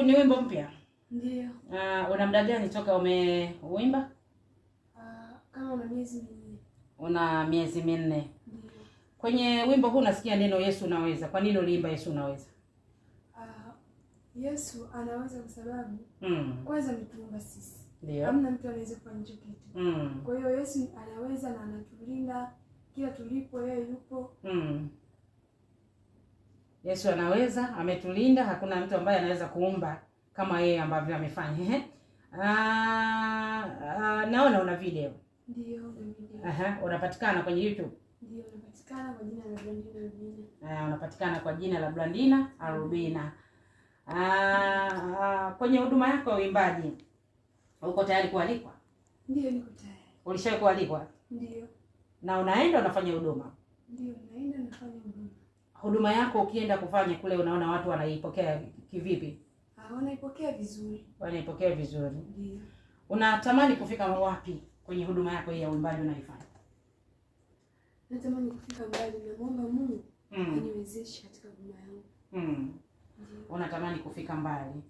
ni wimbo mpya? Ndio. Una muda gani toka umeuimba? Kama una miezi 4. Una miezi 4. Ndio. Kwenye wimbo huu unasikia neno Yesu unaweza. Kwa nini uliimba Yesu unaweza? Yesu anaweza kwa sababu kwanza ametuumba sisi. Ndio. Hamna mtu anaweza kufanya hicho kitu. Kwa hiyo Yesu anaweza na anatulinda kila tulipo, yeye yupo. Yesu anaweza, ametulinda, hakuna mtu ambaye anaweza kuumba kama yeye ambavyo amefanya. Naona una video. Ndio, una video. Unapatikana kwenye YouTube? Ndio, unapatikana kwa jina la Blandina Rubina. Unapatikana kwa jina la Blandina Rubina. Kwenye huduma yako ya uimbaji uko tayari kualikwa? Ndio, niko tayari. Ulishawahi kualikwa? Ndio. Na unaenda unafanya huduma? Ndio, naenda nafanya huduma. Huduma yako ukienda kufanya kule unaona watu wanaipokea kivipi? Wanaipokea vizuri. Wanaipokea vizuri. Ndio. Unatamani kufika wapi kwenye huduma yako hii ya uimbaji unaifanya? Natamani kufika mbali, naomba Mungu aniwezeshe katika huduma yangu. Unatamani kufika mbali.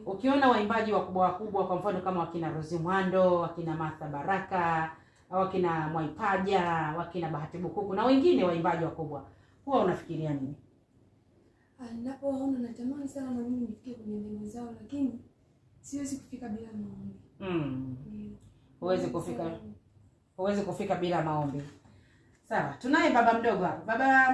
Ukiona waimbaji wakubwa kwa mfano kama wakina Rose Muhando, wakina Martha Baraka, wakina Mwaipaja, wakina Bahati Bukuku na wengine waimbaji wakubwa, huwa unafikiria nini? Ninapoona natamani sana na mimi nifike kwenye lengo zao, lakini siwezi kufika bila maombi. Huwezi kufika bila maombi. Sawa, tunaye baba mdogo hapa. Baba